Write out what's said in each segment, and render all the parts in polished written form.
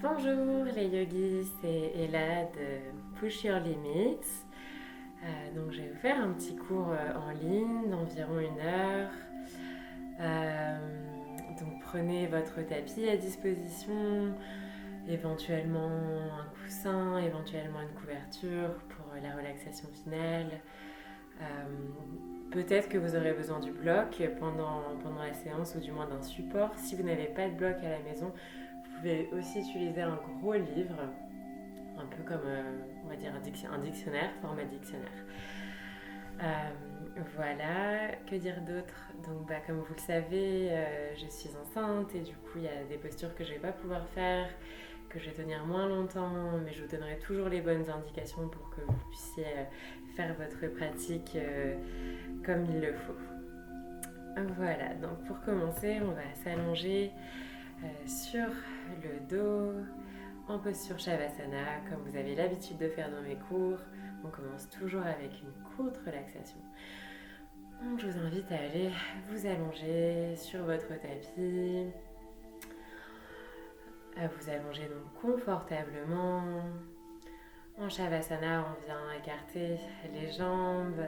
Bonjour les yogis, c'est Ella de Push Your Limits. Donc je vais vous faire un petit cours en ligne d'environ 1 heure. Euh, donc prenez votre tapis à disposition, éventuellement un coussin, éventuellement une couverture pour la relaxation finale. Euh, Peut-être que vous aurez besoin du bloc pendant la séance ou du moins d'un support. Si vous n'avez pas de bloc à la maison, vous pouvez aussi utiliser un gros livre, un peu comme on va dire un dictionnaire, format dictionnaire. Voilà, que dire d'autre? Donc comme vous le savez, je suis enceinte et du coup il y a des postures que je ne vais pas pouvoir faire, que je vais tenir moins longtemps, mais je vous donnerai toujours les bonnes indications pour que vous puissiez faire votre pratique comme il le faut. Voilà, donc pour commencer, on va s'allonger sur le dos en posture Shavasana, comme vous avez l'habitude de faire dans mes cours. On commence toujours avec une courte relaxation. Donc je vous invite à aller vous allonger sur votre tapis, à vous allonger donc confortablement. En Shavasana, on vient écarter les jambes,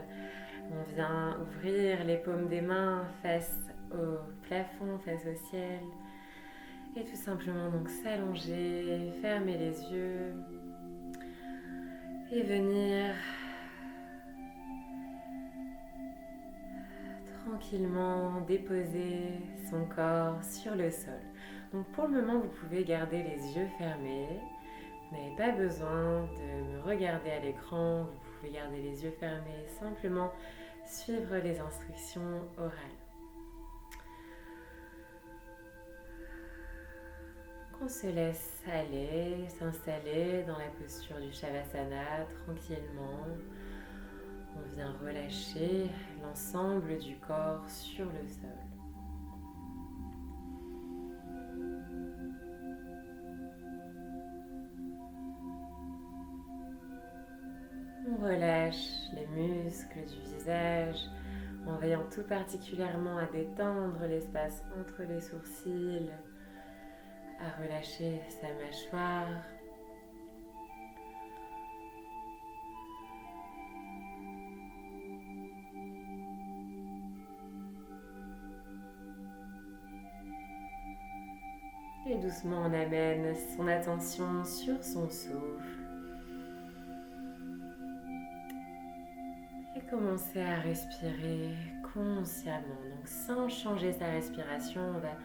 on vient ouvrir les paumes des mains face au plafond, face au ciel. Et tout simplement donc s'allonger, fermer les yeux et venir tranquillement déposer son corps sur le sol. Donc pour le moment, vous pouvez garder les yeux fermés. Vous n'avez pas besoin de me regarder à l'écran. Vous pouvez garder les yeux fermés, simplement suivre les instructions orales. On se laisse aller, s'installer dans la posture du Shavasana tranquillement. On vient relâcher l'ensemble du corps sur le sol. On relâche les muscles du visage en veillant tout particulièrement à détendre l'espace entre les sourcils, à relâcher sa mâchoire. Et doucement on amène son attention sur son souffle. Et commencer à respirer consciemment. Donc sans changer sa respiration, on va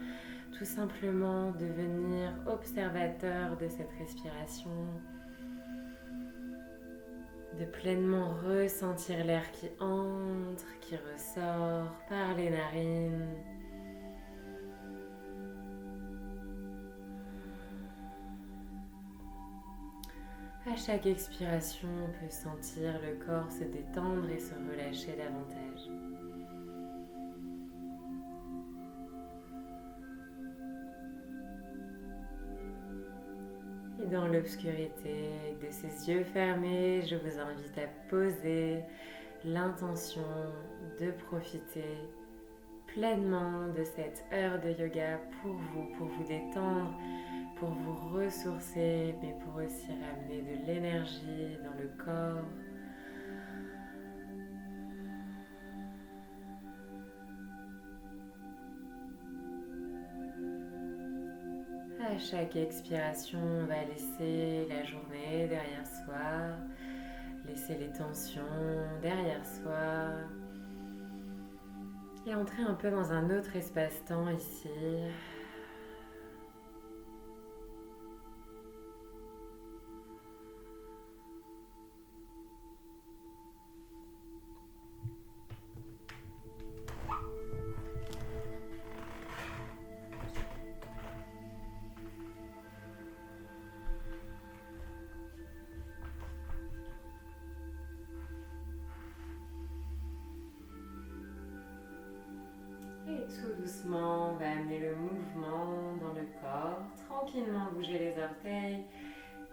tout simplement devenir observateur de cette respiration, de pleinement ressentir l'air qui entre, qui ressort par les narines. À chaque expiration, on peut sentir le corps se détendre et se relâcher davantage. Et dans l'obscurité de ces yeux fermés, je vous invite à poser l'intention de profiter pleinement de cette heure de yoga pour vous détendre, pour vous ressourcer, mais pour aussi ramener de l'énergie dans le corps. À chaque expiration, on va laisser la journée derrière soi, laisser les tensions derrière soi et entrer un peu dans un autre espace-temps ici. Et tout doucement, on va amener le mouvement dans le corps, tranquillement bouger les orteils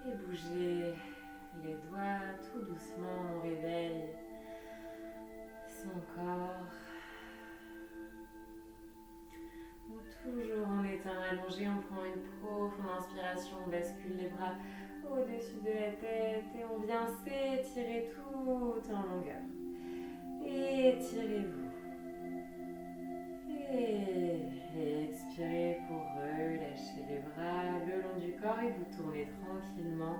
et bouger les doigts. Tout doucement, on réveille son corps. Toujours en étant allongé, on prend une profonde inspiration, on bascule les bras au-dessus de la tête et on vient s'étirer tout en longueur. Étirez-vous. Et expirez pour relâcher les bras le long du corps et vous tournez tranquillement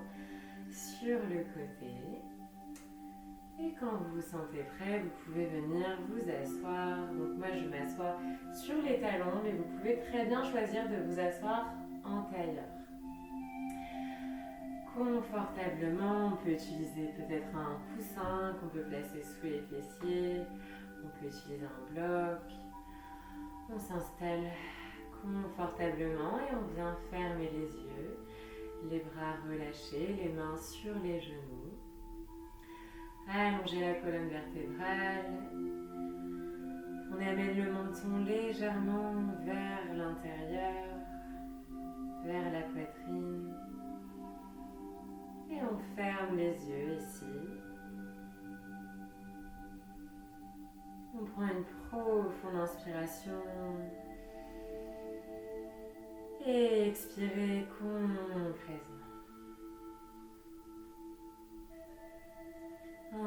sur le côté. Et quand vous vous sentez prêt, vous pouvez venir vous asseoir. Donc moi je m'assois sur les talons, mais vous pouvez très bien choisir de vous asseoir en tailleur. Confortablement, on peut utiliser peut-être un coussin qu'on peut placer sous les fessiers. On peut utiliser un bloc. On s'installe confortablement et on vient fermer les yeux, les bras relâchés, les mains sur les genoux. Allongez la colonne vertébrale. On amène le menton légèrement vers l'intérieur, vers la poitrine. Et on ferme les yeux ici. On prend une profonde inspiration. Et expirez complètement.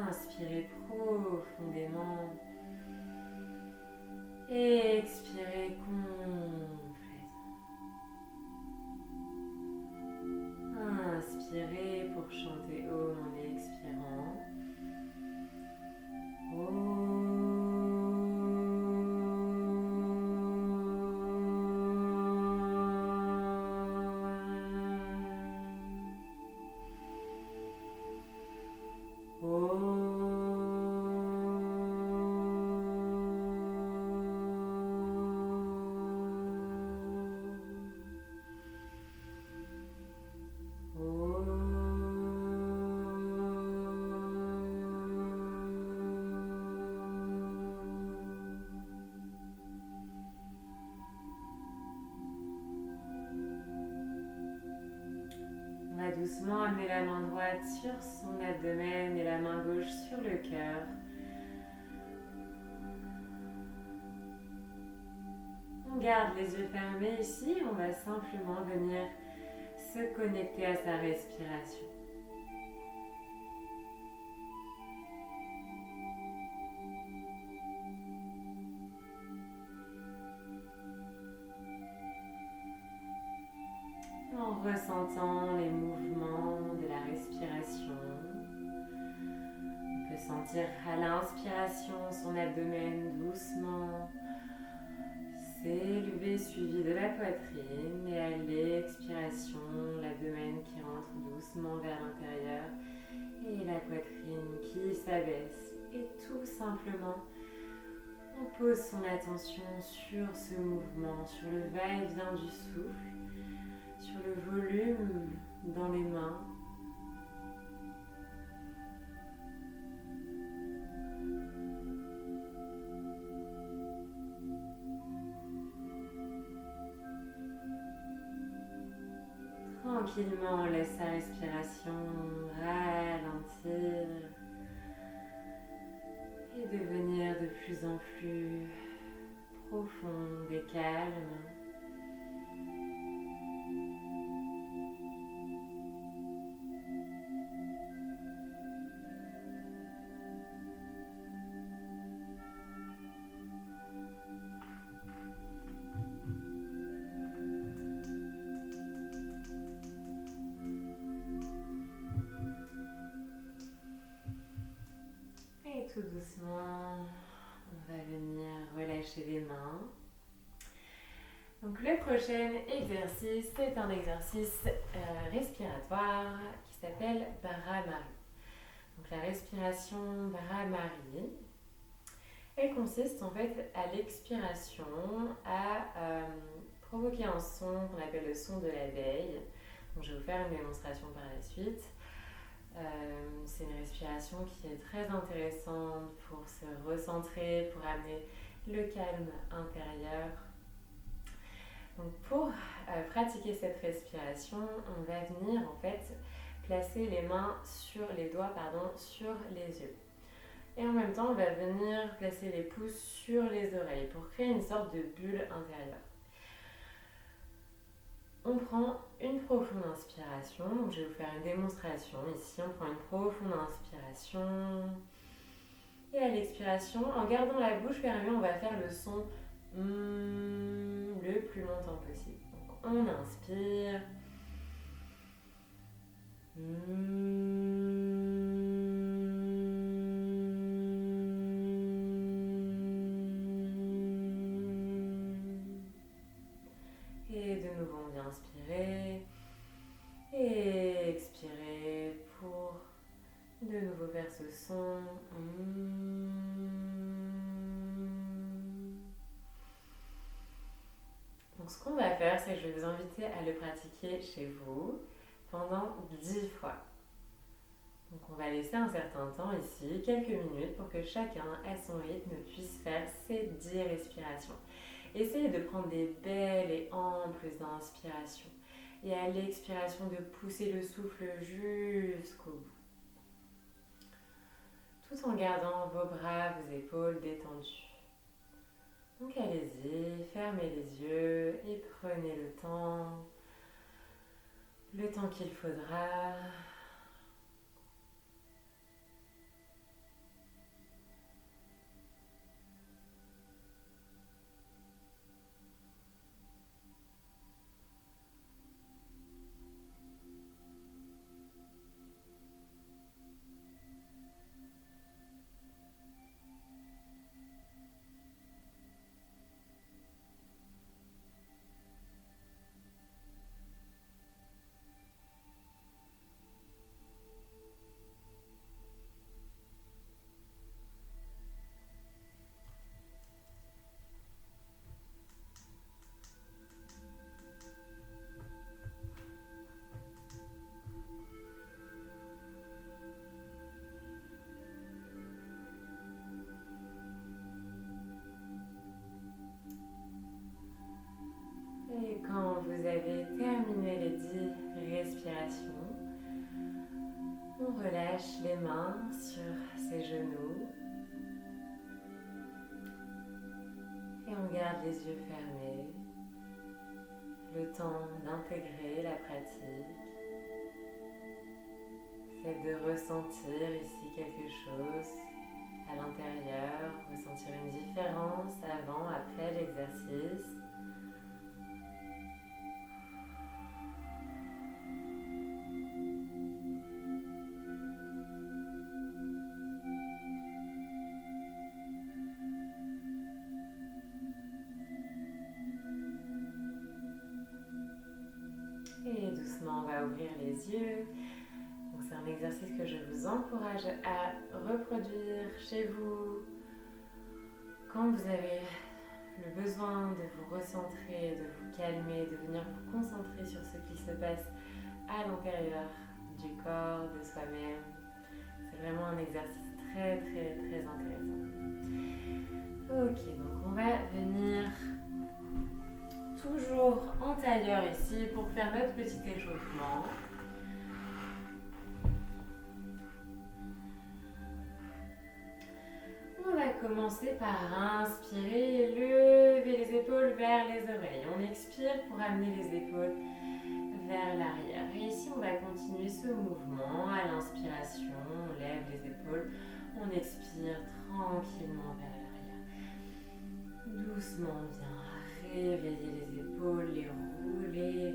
Inspirez profondément. Et expirez complètement. Inspirez pour chanter Om en expirant. Doucement, amenez la main droite sur son abdomen et la main gauche sur le cœur. On garde les yeux fermés ici, on va simplement venir se connecter à sa respiration. En ressentant les mouvements de la respiration. On peut sentir à l'inspiration son abdomen doucement s'élever suivi de la poitrine et à l'expiration, l'abdomen qui rentre doucement vers l'intérieur et la poitrine qui s'abaisse. Et tout simplement, on pose son attention sur ce mouvement, sur le va-et-vient du souffle, sur le volume dans les mains. Tranquillement, on laisse sa respiration ralentir et devenir de plus en plus profonde et calme. Tout doucement, on va venir relâcher les mains. Donc le prochain exercice, c'est un exercice respiratoire qui s'appelle Bharamari. Donc la respiration Bharamari, elle consiste en fait à l'expiration à provoquer un son qu'on appelle le son de l'abeille. Donc je vais vous faire une démonstration par la suite. C'est une respiration qui est très intéressante pour se recentrer, pour amener le calme intérieur. Donc pour pratiquer cette respiration, on va venir en fait placer les mains sur les doigts sur les yeux. Et en même temps, on va venir placer les pouces sur les oreilles pour créer une sorte de bulle intérieure. prend une profonde inspiration. Donc, je vais vous faire une démonstration. Ici, on prend une profonde inspiration. Et à l'expiration, en gardant la bouche fermée, on va faire le son le plus longtemps possible. Donc, on inspire. Et de nouveau, on vient inspirer. Et expirer pour de nouveau faire ce son. Donc, ce qu'on va faire, c'est que je vais vous inviter à le pratiquer chez vous pendant 10 fois. Donc, on va laisser un certain temps ici, quelques minutes, pour que chacun, à son rythme, puisse faire ses 10 respirations. Essayez de prendre des belles et amples inspirations. Et à l'expiration, de pousser le souffle jusqu'au bout. Tout en gardant vos bras, vos épaules détendues. Donc allez-y, fermez les yeux et prenez le temps qu'il faudra. Et quand vous avez terminé les 10 respirations, on relâche les mains sur ses genoux et on garde les yeux fermés, le temps d'intégrer la pratique. C'est de ressentir ici quelque chose à l'intérieur, ressentir une différence avant, après l'exercice. Et doucement, on va ouvrir les yeux. Donc, c'est un exercice que je vous encourage à reproduire chez vous quand vous avez le besoin de vous recentrer, de vous calmer, de venir vous concentrer sur ce qui se passe à l'intérieur du corps, de soi-même. C'est vraiment un exercice très très très intéressant. Ok, donc on va venir toujours en tailleur ici pour faire notre petit échauffement. On va commencer par inspirer, lever les épaules vers les oreilles. On expire pour amener les épaules vers l'arrière. Et ici, on va continuer ce mouvement. À l'inspiration, on lève les épaules. On expire tranquillement vers l'arrière. Doucement, on vient réveiller les épaules, les rouler.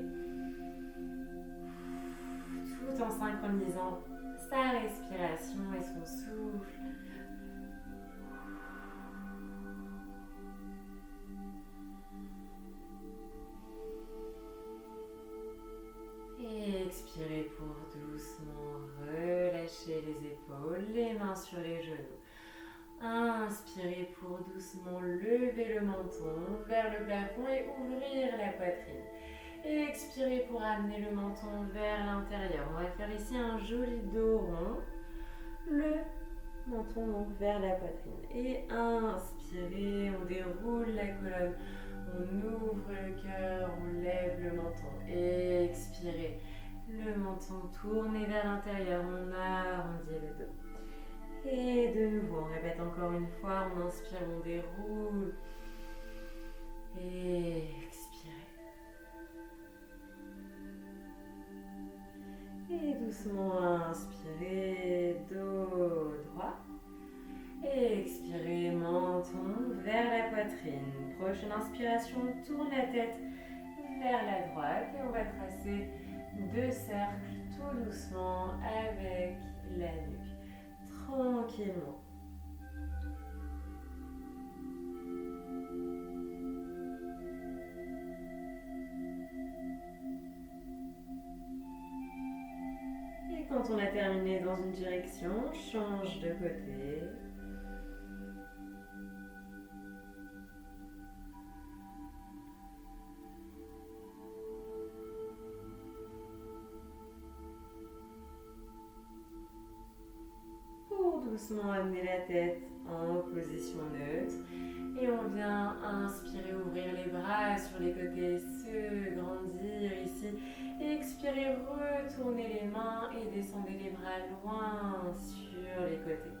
Tout en synchronisant sa respiration et son souffle. Et expirez pour doucement relâcher les épaules, les mains sur les genoux. Inspirez pour doucement lever le menton vers le plafond et ouvrir la poitrine. Et expirez pour amener le menton vers l'intérieur. On va faire ici un joli dos rond. Le menton donc vers la poitrine. Et inspirez, on déroule la colonne. On ouvre le cœur, on lève le menton. Expirez. Le menton tourné vers l'intérieur, on arrondit le dos. Et de nouveau, on répète encore une fois, on inspire, on déroule. Et expirez. Et doucement inspirez, dos droit. Et expirez, menton vers la poitrine. Prochaine inspiration, tourne la tête vers la droite et on va tracer 2 cercles tout doucement avec la nuque. Tranquillement. Et quand on a terminé dans une direction, change de côté. Doucement amener la tête en position neutre et on vient inspirer, ouvrir les bras sur les côtés, se grandir ici. Expirez, retournez les mains et descendez les bras loin sur les côtés.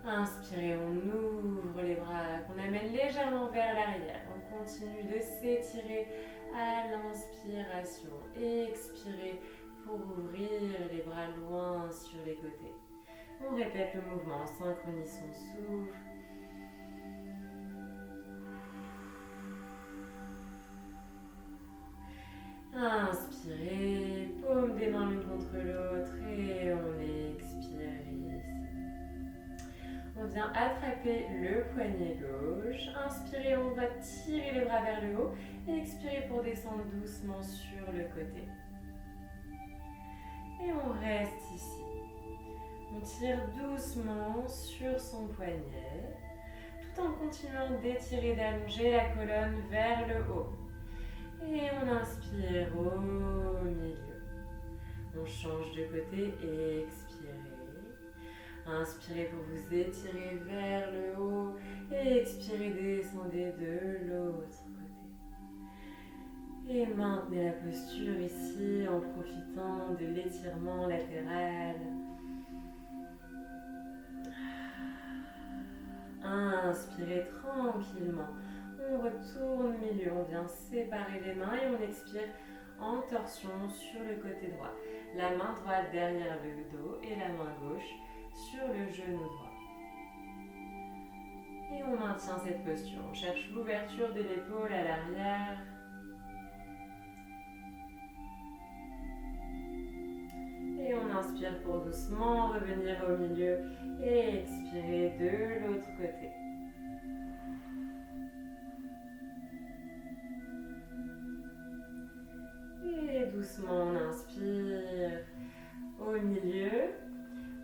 Inspirez, on ouvre les bras, qu'on amène légèrement vers l'arrière. On continue de s'étirer à l'inspiration. Expirez pour ouvrir les bras loin sur les côtés. On répète le mouvement, synchronise son souffle. Inspirez, paume des mains l'une contre l'autre et on expire ici. On vient attraper le poignet gauche. Inspirez, on va tirer les bras vers le haut. Et expirez pour descendre doucement sur le côté. Et on reste ici. On tire doucement sur son poignet, tout en continuant d'étirer, d'allonger la colonne vers le haut. Et on inspire au milieu. On change de côté et expirez. Inspirez pour vous étirer vers le haut et expirez, descendez de l'autre côté. Et maintenez la posture ici en profitant de l'étirement latéral. Inspirez tranquillement. On retourne milieu, on vient séparer les mains et on expire en torsion sur le côté droit. La main droite derrière le dos et la main gauche sur le genou droit. Et on maintient cette posture. On cherche l'ouverture de l'épaule à l'arrière. Et on inspire pour doucement revenir au milieu et expirer de l'autre côté. Et doucement on inspire au milieu.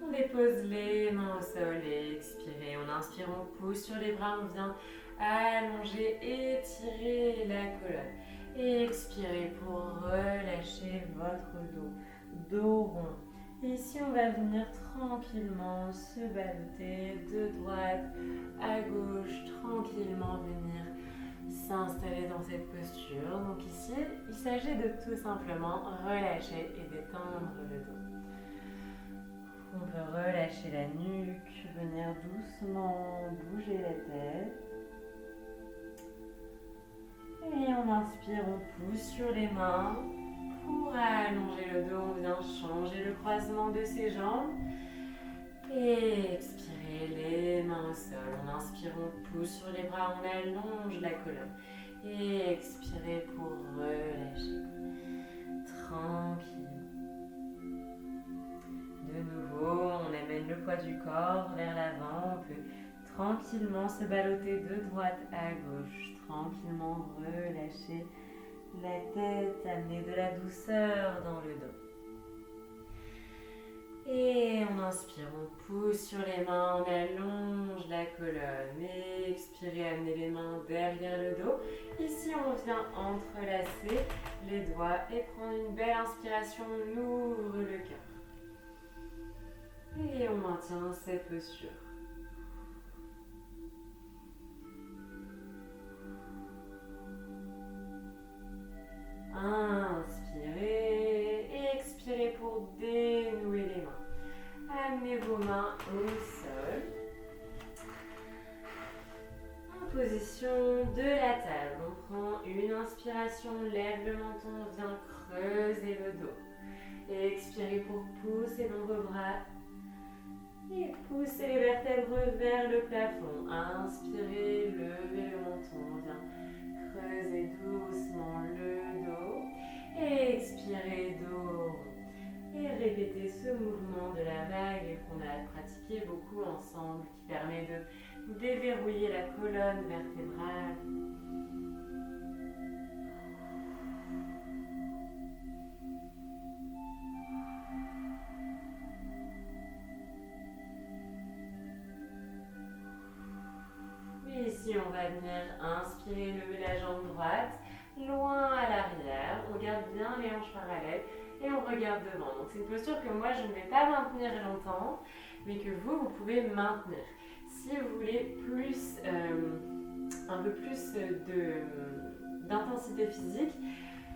On dépose les mains au sol et expirez. On inspire, on pousse sur les bras, on vient allonger, étirer la colonne. Et expirez pour relâcher votre dos rond. Et ici, on va venir tranquillement se balloter de droite à gauche, tranquillement venir s'installer dans cette posture. Donc ici, il s'agit de tout simplement relâcher et détendre le dos. On peut relâcher la nuque, venir doucement bouger la tête. Et on inspire, on pousse sur les mains. Pour allonger le dos, on vient changer le croisement de ses jambes. Et expirez, les mains au sol. On inspire, on pousse sur les bras, on allonge la colonne. Et expirez pour relâcher. Tranquille. De nouveau, on amène le poids du corps vers l'avant. On peut tranquillement se balloter de droite à gauche. Tranquillement relâcher la tête, amener de la douceur dans le dos. Et on inspire, on pousse sur les mains, on allonge la colonne. Et expirez, amenez les mains derrière le dos. Ici, on vient entrelacer les doigts et prendre une belle inspiration, on ouvre le cœur. Et on maintient cette posture. Inspirez et expirez pour dénouer les mains. Amenez vos mains au sol. En position de la table, on prend une inspiration, lève le menton, on vient creusez le dos. Expirez pour pousser l'ombre-bras. Et poussez les vertèbres vers le plafond. Inspirez, levez le menton. On vient creuser doucement le dos. Expirez, dos. Et répétez ce mouvement de la vague qu'on a pratiqué beaucoup ensemble, qui permet de déverrouiller la colonne vertébrale. Et ici, on va venir inspirer, lever la jambe droite, loin à l'arrière. On garde bien les hanches parallèles. Et on regarde devant. Donc c'est une posture que moi je ne vais pas maintenir longtemps, mais que vous pouvez maintenir. Si vous voulez un peu plus d'intensité physique,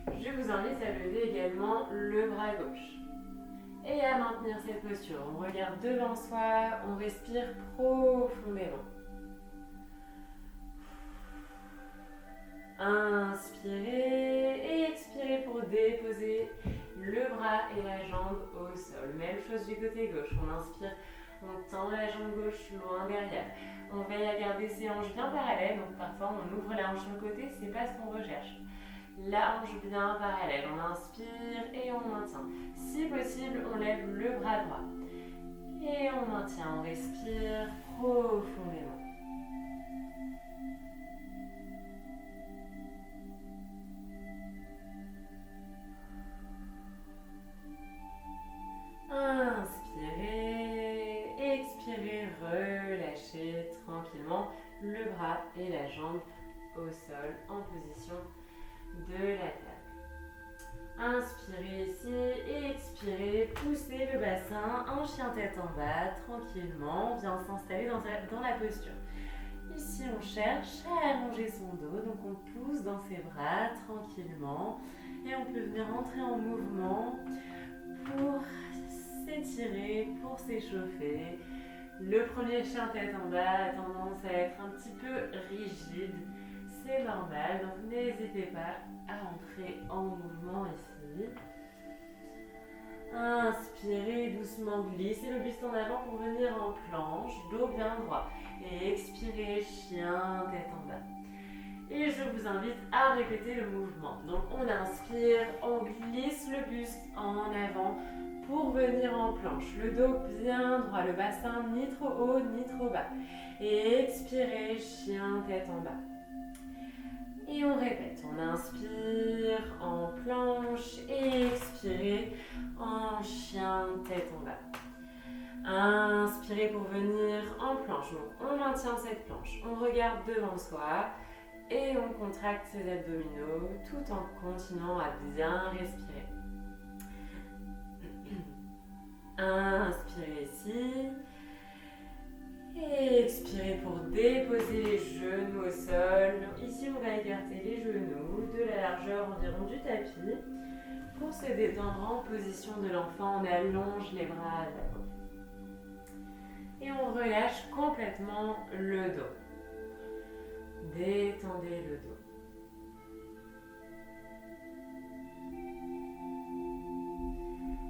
je vous invite à lever également le bras gauche. Et à maintenir cette posture. On regarde devant soi, on respire profondément. Inspirez et expirez pour déposer le bras et la jambe au sol. Même chose du côté gauche. On inspire, on tend la jambe gauche loin derrière. On veille à garder ses hanches bien parallèles. Donc parfois on ouvre la hanche sur le côté, c'est pas ce qu'on recherche. La hanche bien parallèle. On inspire et on maintient. Si possible, on lève le bras droit. Et on maintient, on respire profondément. Inspirez, expirez, relâchez tranquillement le bras et la jambe au sol en position de la table. Inspirez ici et expirez, poussez le bassin en chien tête en bas tranquillement, on vient s'installer dans la posture. Ici on cherche à allonger son dos, donc on pousse dans ses bras tranquillement et on peut venir entrer en mouvement pour s'étirer, pour s'échauffer. Le premier chien tête en bas a tendance à être un petit peu rigide, c'est normal, donc n'hésitez pas à entrer en mouvement ici. Inspirez doucement, glissez le buste en avant pour venir en planche, dos bien droit. Et expirez, chien tête en bas. Et je vous invite à répéter le mouvement. Donc on inspire, on glisse le buste en avant pour venir en planche. Le dos bien droit, le bassin ni trop haut ni trop bas. Et expirez, chien tête en bas. Et on répète, on inspire en planche et expirez en chien tête en bas. Inspirez pour venir en planche. Donc on maintient cette planche, on regarde devant soi. Et on contracte ses abdominaux tout en continuant à bien respirer. Inspirez ici. Et expirez pour déposer les genoux au sol. Ici, on va écarter les genoux de la largeur environ du tapis. Pour se détendre en position de l'enfant, on allonge les bras à l'avant. Et on relâche complètement le dos. Détendez le dos.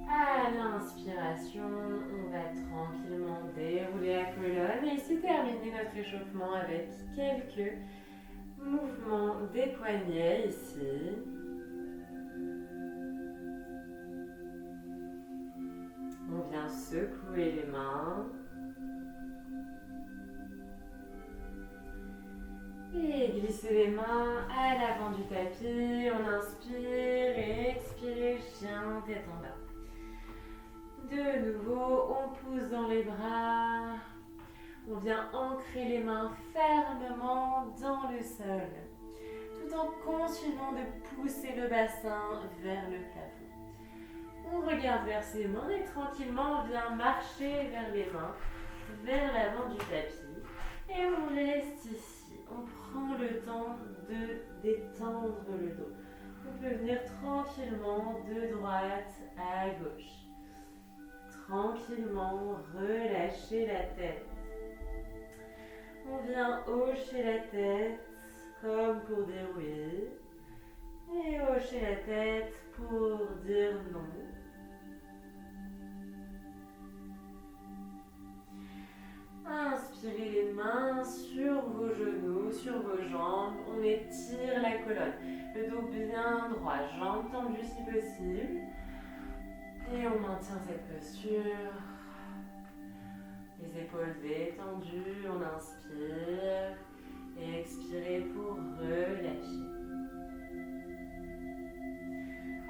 À l'inspiration, on va tranquillement dérouler la colonne et ici terminer notre échauffement avec quelques mouvements des poignets ici. On vient secouer les mains. Et glissez les mains à l'avant du tapis. On inspire et expire, chien tête en bas. De nouveau, on pousse dans les bras. On vient ancrer les mains fermement dans le sol, tout en continuant de pousser le bassin vers le plafond. On regarde vers ses mains et tranquillement, on vient marcher vers les mains, vers l'avant du tapis. Et on reste ici. On prend le temps de détendre le dos. On peut venir tranquillement de droite à gauche. Tranquillement relâcher la tête. On vient hocher la tête comme pour dérouiller. Et hochez la tête pour dire non. Inspirez les mains sur vos genoux, sur vos jambes. On étire la colonne. Le dos bien droit, jambes tendues si possible. Et on maintient cette posture. Les épaules détendues, on inspire. Et expirez pour relâcher.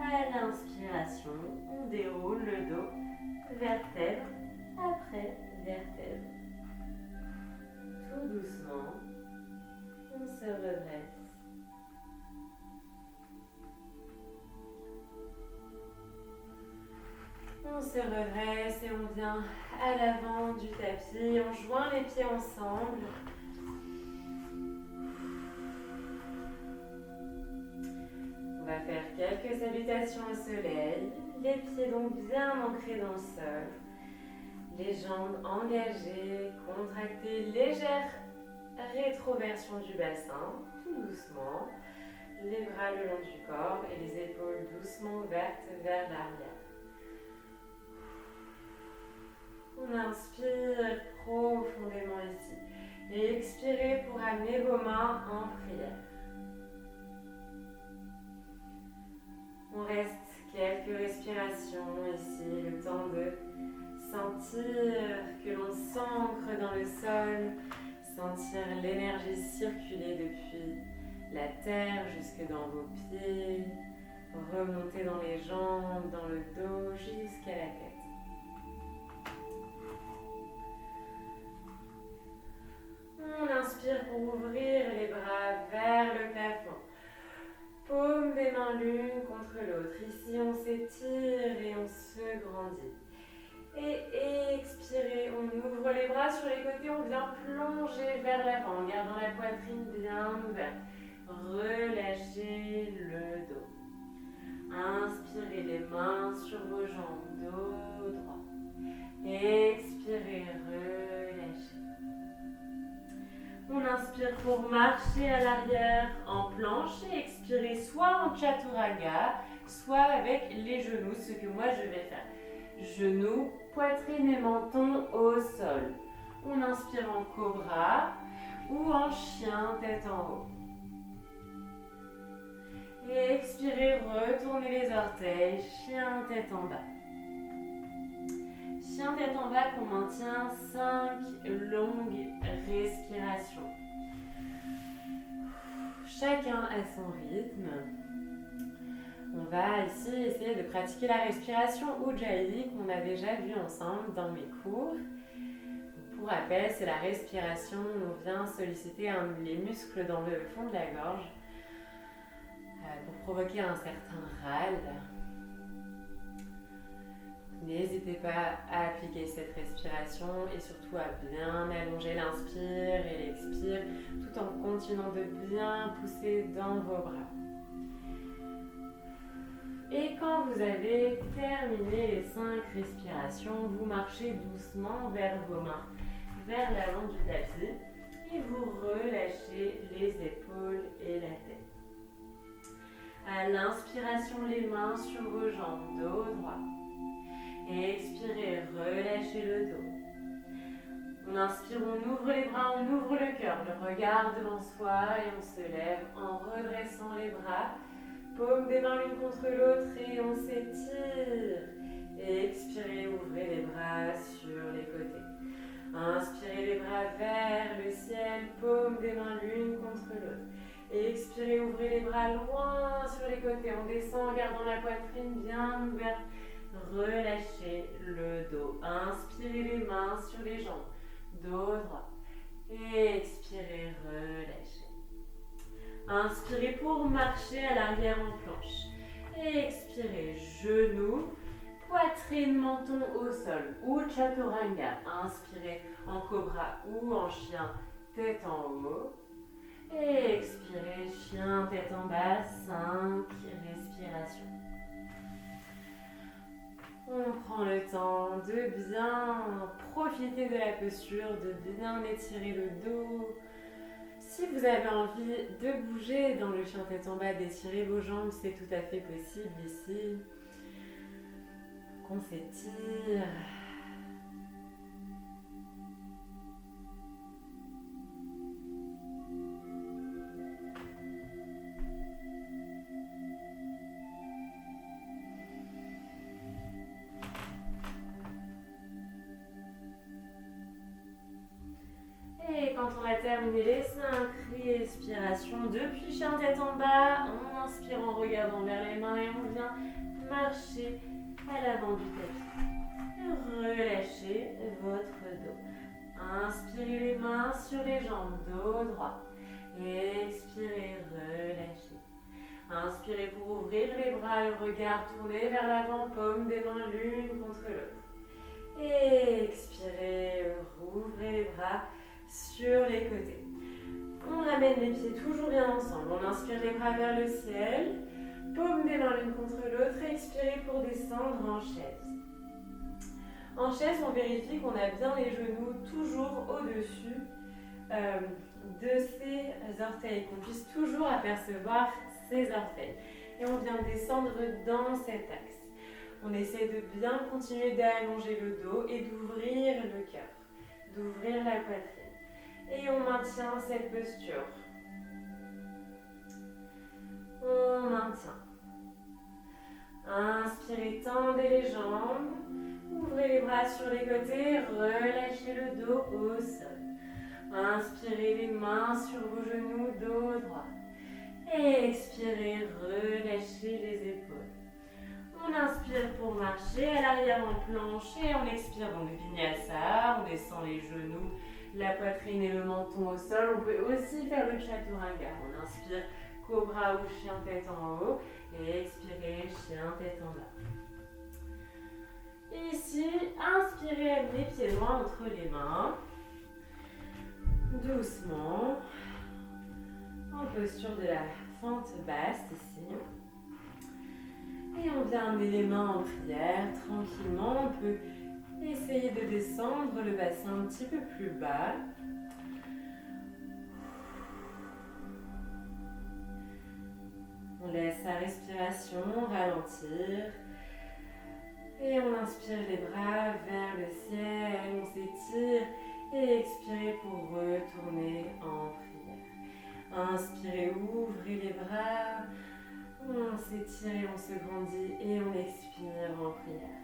À l'inspiration, on déroule le dos, vertèbre après vertèbre. Tout doucement, on se redresse. On se redresse et on vient à l'avant du tapis. On joint les pieds ensemble. On va faire quelques salutations au soleil. Les pieds donc bien ancrés dans le sol. Les jambes engagées, contractées, légère rétroversion du bassin, tout doucement. Les bras le long du corps et les épaules doucement ouvertes vers l'arrière. On inspire profondément ici et expirez pour amener vos mains en prière. On reste quelques respirations ici, le temps de sentir que l'on s'ancre dans le sol, sentir l'énergie circuler depuis la terre jusque dans vos pieds, remonter dans les jambes, dans le dos, jusqu'à la tête. On inspire pour ouvrir les bras vers le plafond. Paume des mains l'une contre l'autre. Ici, on s'étire et on se grandit. Et expirez, on ouvre les bras sur les côtés, on vient plonger vers l'avant en gardant la poitrine bien ouverte. Relâchez le dos. Inspirez les mains sur vos jambes, dos droit. Expirez, relâchez. On inspire pour marcher à l'arrière en planche et expirez soit en chaturanga, soit avec les genoux, ce que moi je vais faire. Genoux, poitrine et menton au sol. On inspire en cobra ou en chien, tête en haut. Et expirez, retournez les orteils, chien, tête en bas. Chien, tête en bas qu'on maintient 5 longues respirations. Chacun à son rythme. On va ici essayer de pratiquer la respiration Ujjayi qu'on a déjà vu ensemble dans mes cours. Pour rappel, c'est la respiration où on vient solliciter les muscles dans le fond de la gorge pour provoquer un certain râle. N'hésitez pas à appliquer cette respiration et surtout à bien allonger l'inspire et l'expire tout en continuant de bien pousser dans vos bras. Et quand vous avez terminé les 5 respirations, vous marchez doucement vers vos mains, vers l'avant du tapis et vous relâchez les épaules et la tête. À l'inspiration, les mains sur vos jambes, dos droit. Et expirez, relâchez le dos. On inspire, on ouvre les bras, on ouvre le cœur, le regard devant soi et on se lève en redressant les bras. Paume des mains l'une contre l'autre et on s'étire. Et expirez, ouvrez les bras sur les côtés. Inspirez les bras vers le ciel, paume des mains l'une contre l'autre. Et expirez, ouvrez les bras loin sur les côtés. On descend en gardant la poitrine bien ouverte. Relâchez le dos. Inspirez les mains sur les jambes. Dos droit. Et expirez, relâchez. Inspirez pour marcher à l'arrière en planche. Et expirez, genoux, poitrine, menton au sol. Ou chaturanga. Inspirez en cobra ou en chien, tête en haut. Et expirez, chien, tête en bas. 5 respirations. On prend le temps de bien profiter de la posture, de bien étirer le dos, Si vous avez envie de bouger dans le chien tête en bas, d'étirer vos jambes, c'est tout à fait possible ici. Qu'on s'étire. Et quand on a terminé les 5 respirations depuis chien tête en bas, on inspire en regardant vers les mains et on vient marcher à l'avant du tapis. Relâchez votre dos. Inspirez les mains sur les jambes, dos droit. Expirez, relâchez. Inspirez pour ouvrir les bras, le regard tourné vers l'avant, paume des mains l'une contre l'autre. Expirez, rouvrez les bras sur les côtés. On ramène les pieds toujours bien ensemble. On inspire les bras vers le ciel. Paume des mains l'une contre l'autre. Expirez pour descendre en chaise. En chaise, on vérifie qu'on a bien les genoux toujours au-dessus de ses orteils, qu'on puisse toujours apercevoir ses orteils. Et on vient descendre dans cet axe. On essaie de bien continuer d'allonger le dos et d'ouvrir le cœur, d'ouvrir la poitrine. Et on maintient cette posture. On maintient. Inspirez, tendez les jambes. Ouvrez les bras sur les côtés. Relâchez le dos au sol. Inspirez les mains sur vos genoux, dos droit. Expirez, relâchez les épaules. On inspire pour marcher à l'arrière en planche et on expire donc vinyasa. On descend les genoux, la poitrine et le menton au sol. On peut aussi faire le chaturanga. On inspire cobra ou chien tête en haut et expirez chien tête en bas. Ici, inspirez les pieds droits entre les mains. Doucement. En posture de la fente basse ici. Et on vient amener les mains en prière tranquillement. On peut essayer de descendre le bassin un petit peu plus bas. On laisse sa respiration ralentir. Et on inspire les bras vers le ciel. On s'étire et expirez pour retourner en prière. Inspirez, ouvrez les bras. On s'étire et on se grandit et on expire en prière.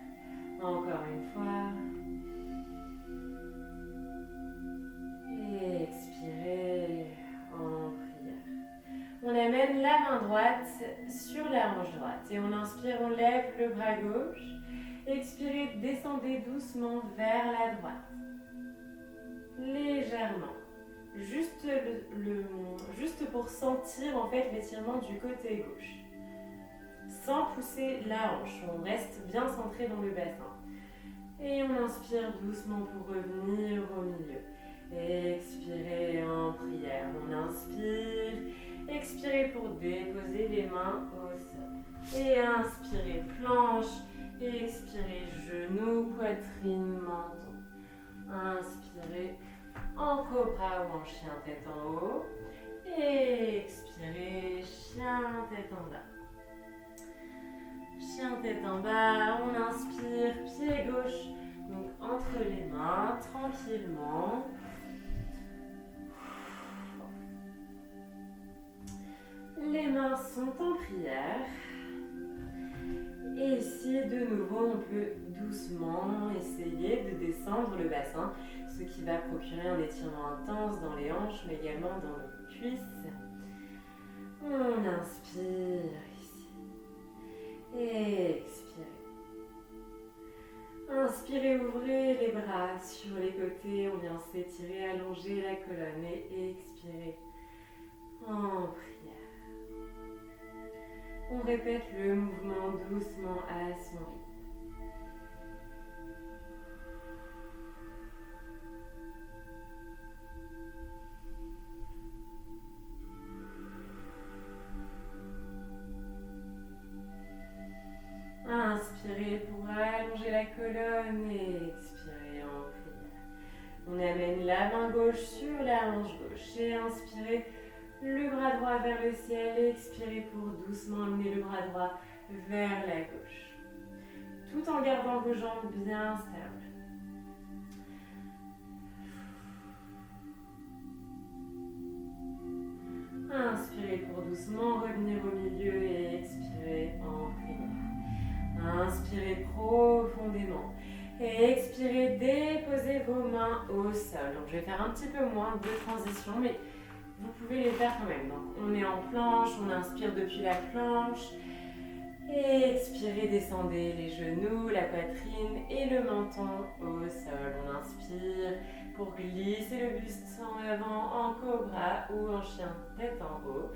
Encore une fois. Et expirez en prière. On amène la main droite sur la hanche droite. Et on inspire, on lève le bras gauche. Expirez, descendez doucement vers la droite. Légèrement. Juste pour sentir en fait l'étirement du côté gauche. Sans pousser la hanche, on reste bien centré dans le bassin. Et on inspire doucement pour revenir au milieu. Expirez en prière. On inspire. Expirez pour déposer les mains au sol. Et inspirez planche. Et expirez genoux, poitrine, menton. Inspirez en cobra ou en chien tête en haut. Et expirez chien tête en bas. Chien tête en bas, on inspire, pied gauche, donc entre les mains, tranquillement. Les mains sont en prière. Et ici, de nouveau, on peut doucement essayer de descendre le bassin, ce qui va procurer un étirement intense dans les hanches, mais également dans les cuisses. On inspire ici. Et expirez. Inspirez, ouvrez les bras sur les côtés. On vient s'étirer, allonger la colonne et expirez en prière. On répète le mouvement doucement à son rythme. Inspirez pour allonger la colonne et expirez en prière. On amène la main gauche sur la hanche gauche et inspirez le bras droit vers le ciel. Expirez pour doucement amener le bras droit vers la gauche. Tout en gardant vos jambes bien stables. Inspirez pour doucement revenir au milieu et expirez en prière. Inspirez profondément. Et expirez, déposez vos mains au sol. Donc je vais faire un petit peu moins de transition, mais vous pouvez les faire quand même. Donc on est en planche, on inspire depuis la planche. Et expirez, descendez les genoux, la poitrine et le menton au sol. On inspire pour glisser le buste en avant en cobra ou en chien tête en haut.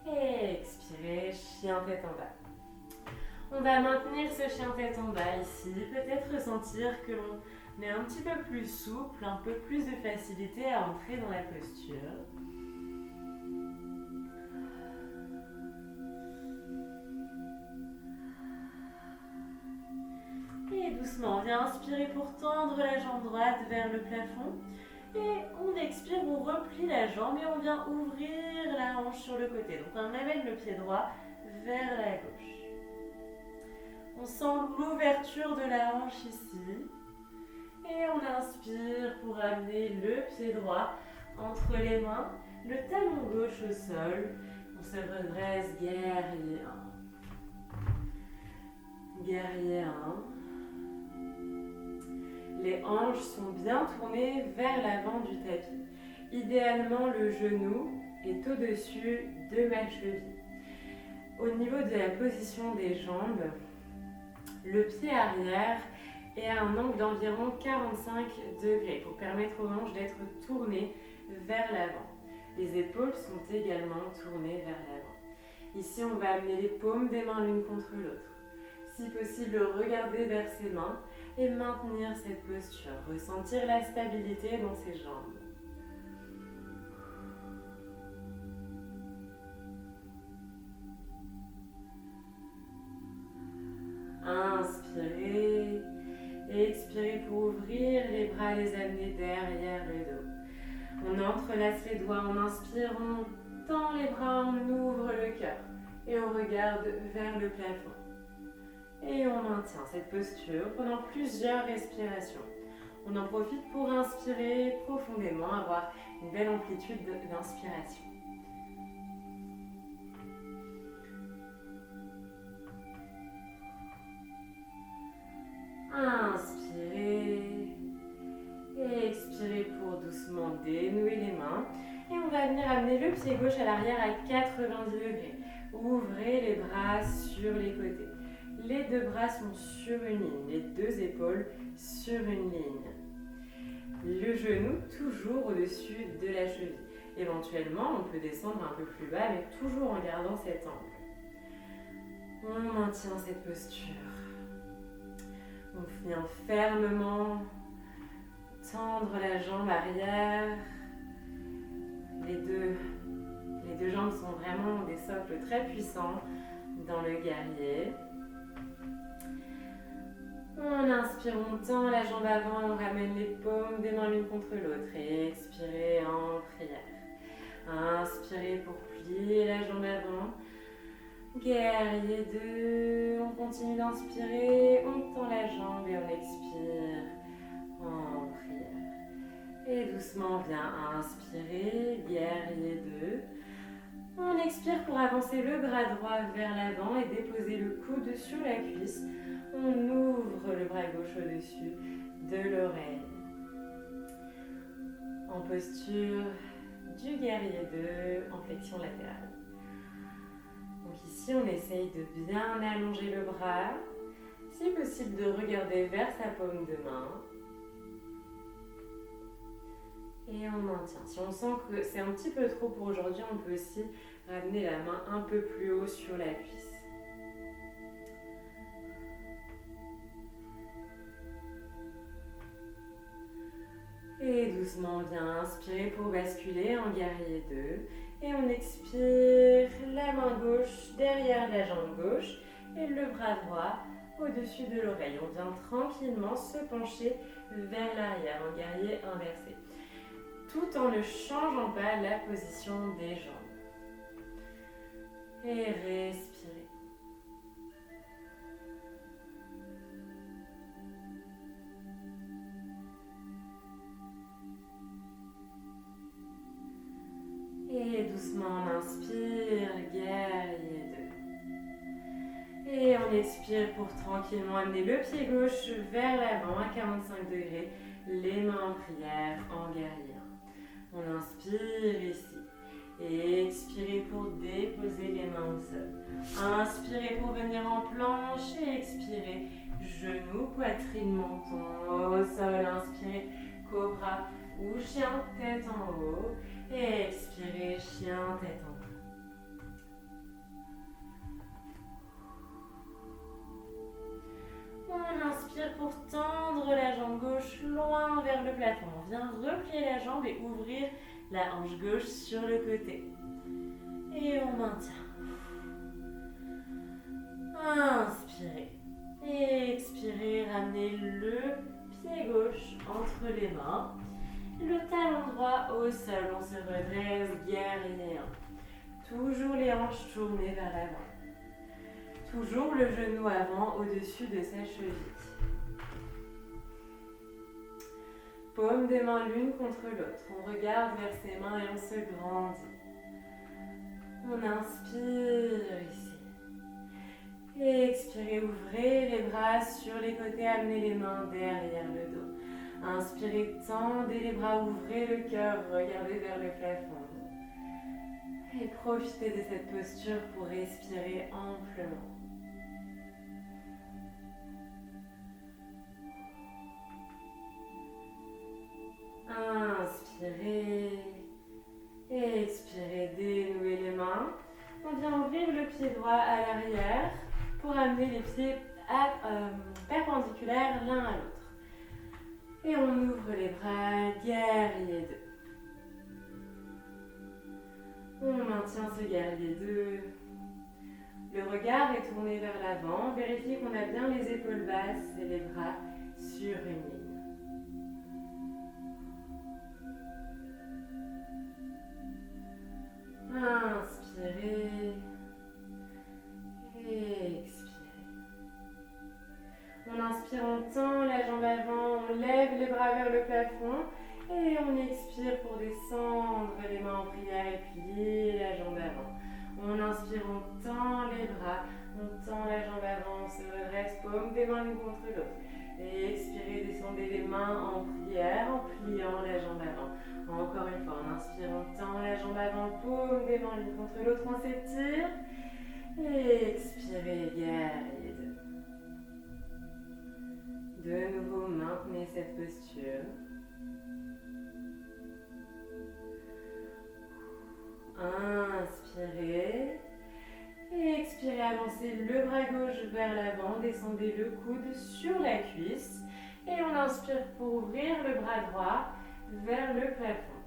Et expirez, chien tête en bas. On va maintenir ce chien tête en bas ici. Peut-être ressentir que l'on est un petit peu plus souple, un peu plus de facilité à entrer dans la posture. Et doucement, on vient inspirer pour tendre la jambe droite vers le plafond. Et on expire, on replie la jambe et on vient ouvrir la hanche sur le côté. Donc on amène le pied droit vers la gauche. On sent l'ouverture de la hanche ici. Et on inspire pour amener le pied droit entre les mains, le talon gauche au sol. On se redresse, guerrier 1. Guerrier 1. Les hanches sont bien tournées vers l'avant du tapis. Idéalement, le genou est au-dessus de ma cheville. Au niveau de la position des jambes, le pied arrière est à un angle d'environ 45 degrés pour permettre aux hanches d'être tournées vers l'avant. Les épaules sont également tournées vers l'avant. Ici, on va amener les paumes des mains l'une contre l'autre. Si possible, regarder vers ses mains et maintenir cette posture. Ressentir la stabilité dans ses jambes. Inspirez. Expirez pour ouvrir les bras, les amener derrière le dos. On entrelace les doigts, on inspire, on tend les bras, on ouvre le cœur et on regarde vers le plafond. Et on maintient cette posture pendant plusieurs respirations. On en profite pour inspirer profondément, avoir une belle amplitude d'inspiration. Inspirez et expirez pour doucement dénouer les mains. Et on va venir amener le pied gauche à l'arrière à 90 degrés. Ouvrez les bras sur les côtés. Les deux bras sont sur une ligne, les deux épaules sur une ligne. Le genou toujours au-dessus de la cheville. Éventuellement, on peut descendre un peu plus bas, mais toujours en gardant cet angle. On maintient cette posture. On vient fermement tendre la jambe arrière. Les deux jambes sont vraiment des socles très puissants dans le guerrier. On inspire, on tend la jambe avant, on ramène les paumes des mains l'une contre l'autre et expirez en prière. Inspirez pour plier la jambe avant. Guerrier 2, on continue d'inspirer, on tend la jambe et on expire en prière. Et doucement, on vient inspirer, guerrier 2. On expire pour avancer le bras droit vers l'avant et déposer le coude sur la cuisse. On ouvre le bras gauche au-dessus de l'oreille. En posture du guerrier 2, en flexion latérale. Donc ici, on essaye de bien allonger le bras. Si possible, de regarder vers sa paume de main. Et on maintient. Si on sent que c'est un petit peu trop pour aujourd'hui, on peut aussi ramener la main un peu plus haut sur la cuisse. Et doucement, on vient inspirer pour basculer en guerrier 2. Et on expire, la main gauche derrière la jambe gauche et le bras droit au-dessus de l'oreille. On vient tranquillement se pencher vers l'arrière en guerrier inversé. tout en ne changeant pas la position des jambes. Et respirez. Et doucement on inspire, guerrier 2. Et on expire pour tranquillement amener le pied gauche vers l'avant à 45 degrés, les mains en prière en guerrier 1. On inspire ici. Et expirez pour déposer les mains au sol. Inspirez pour venir en planche et expirez. Genoux, poitrine, menton au sol. Inspirez, cobra ou chien, tête en haut. Et expirez, chien, tête en bas. On inspire pour tendre la jambe gauche loin vers le plafond. On vient replier la jambe et ouvrir la hanche gauche sur le côté. Et on maintient. Inspirez. Et expirez, ramenez le pied gauche entre les mains. Le talon droit au sol. On se redresse, guerrier 1. Toujours les hanches tournées vers l'avant. Toujours le genou avant au-dessus de sa cheville. Paume des mains l'une contre l'autre. On regarde vers ses mains et on se grandit. On inspire ici. Et expirez, ouvrez les bras sur les côtés, amenez les mains derrière le dos. Inspirez, tendez les bras, ouvrez le cœur, regardez vers le plafond. Et profitez de cette posture pour respirer amplement. Inspirez et expirez, dénouez les mains. On vient ouvrir le pied droit à l'arrière pour amener les pieds perpendiculaires l'un à l'autre. Et on ouvre les bras, guerrier 2. On maintient ce guerrier 2. Le regard est tourné vers l'avant. Vérifiez qu'on a bien les épaules basses et les bras sur une ligne. Inspirez et expirez. On inspire, on tend la jambe avant, on lève les bras vers le plafond et on expire pour descendre les mains en prière et plier la jambe avant. On inspire, on tend les bras, on tend la jambe avant, on se redresse, paume des mains l'une contre l'autre. Et expirez, descendez les mains en prière en pliant la jambe avant. Encore une fois, on inspire, on tend la jambe avant, paume des mains l'une contre l'autre, on s'étire. Et expirez, guerrier 2. De nouveau, maintenez cette posture. Inspirez. Et expirez, avancez le bras gauche vers l'avant, descendez le coude sur la cuisse. Et on inspire pour ouvrir le bras droit vers le plafond.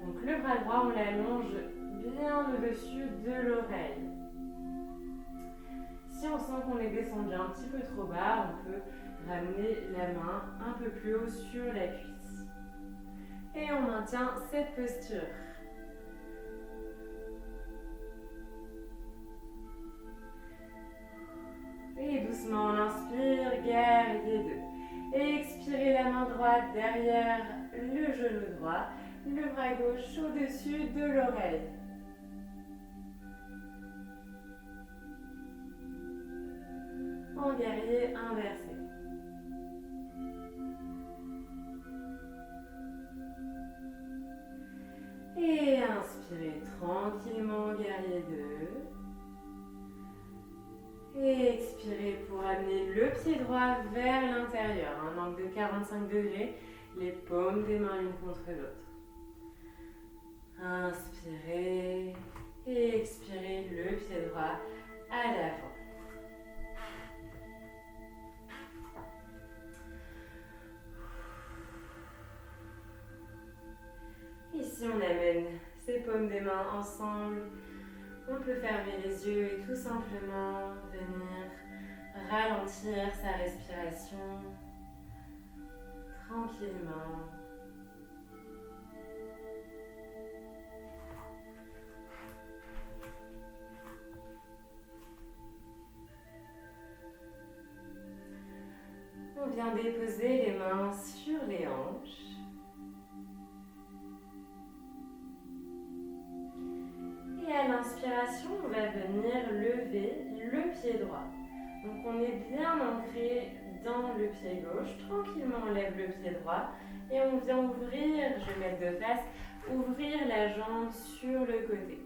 Donc le bras droit, on l'allonge bien au-dessus de l'oreille. Si on sent qu'on est descendu un petit peu trop bas, on peut ramener la main un peu plus haut sur la cuisse. Et on maintient cette posture. Et doucement, on inspire, guerrier 2. Et expirez la main droite derrière le genou droit, le bras gauche au-dessus de l'oreille. En guerrier inversé. Et inspirez tranquillement, guerrier 2. Et expirez pour amener le pied droit vers l'intérieur, un angle de 45 degrés, les paumes des mains l'une contre l'autre. Inspirez et expirez le pied droit à l'avant. Ici, on amène ses paumes des mains ensemble. On peut fermer les yeux et tout simplement venir ralentir sa respiration tranquillement. On vient déposer les mains sur les hanches. Et à l'inspiration, on va venir lever le pied droit. Donc on est bien ancré dans le pied gauche. Tranquillement, on lève le pied droit. Et on vient ouvrir, je vais mettre de face, ouvrir la jambe sur le côté.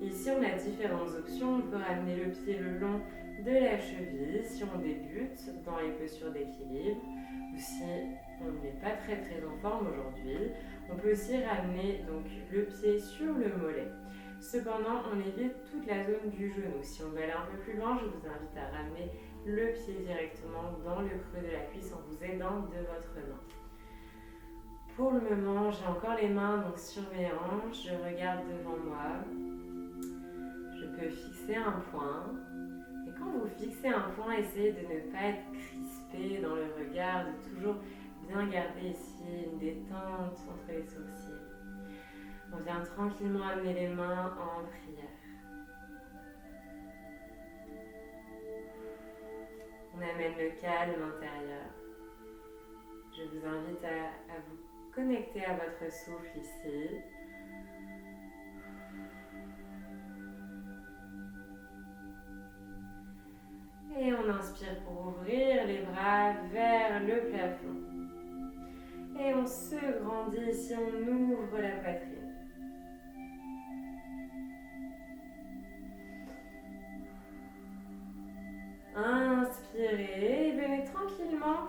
Ici, on a différentes options. On peut ramener le pied le long de la cheville si on débute dans les postures d'équilibre ou si on n'est pas très en forme aujourd'hui. On peut aussi ramener donc, le pied sur le mollet. Cependant, on évite toute la zone du genou. Si on veut aller un peu plus loin, je vous invite à ramener le pied directement dans le creux de la cuisse en vous aidant de votre main. Pour le moment, j'ai encore les mains donc, sur mes hanches, je regarde devant moi. Je peux fixer un point. Et quand vous fixez un point, essayez de ne pas être crispé dans le regard, de toujours bien garder ici une détente entre les sourcils. On vient tranquillement amener les mains en prière. On amène le calme intérieur. Je vous invite à vous connecter à votre souffle ici. Et on inspire pour ouvrir les bras vers le plafond. Et on se grandit ici, on ouvre la poitrine. Inspirez et venez tranquillement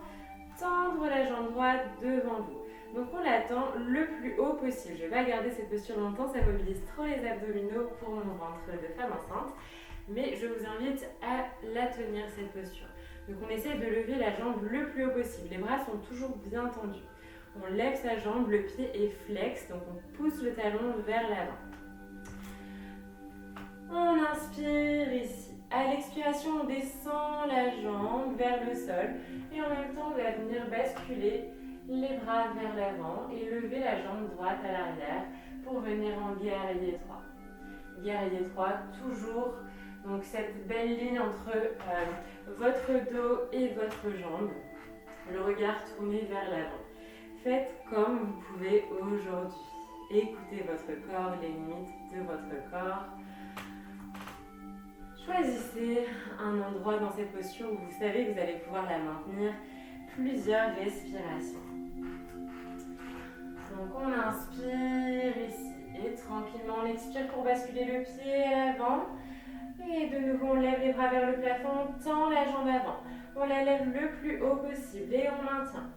tendre la jambe droite devant vous. Donc on l'attend le plus haut possible. Je ne vais pas garder cette posture longtemps, ça mobilise trop les abdominaux pour mon ventre de femme enceinte. Mais je vous invite à la tenir cette posture. Donc on essaie de lever la jambe le plus haut possible. Les bras sont toujours bien tendus. On lève sa jambe, le pied est flex, donc on pousse le talon vers l'avant. On inspire ici. À l'expiration, on descend la jambe vers le sol et en même temps, on va venir basculer les bras vers l'avant et lever la jambe droite à l'arrière pour venir en guerrier 3. Guerrier 3, toujours donc cette belle ligne entre votre dos et votre jambe, le regard tourné vers l'avant. Faites comme vous pouvez aujourd'hui. Écoutez votre corps, les limites de votre corps. Choisissez un endroit dans cette posture où vous savez que vous allez pouvoir la maintenir plusieurs respirations. Donc on inspire ici et tranquillement on expire pour basculer le pied à l'avant. Et de nouveau on lève les bras vers le plafond, on tend la jambe avant. On la lève le plus haut possible et on maintient.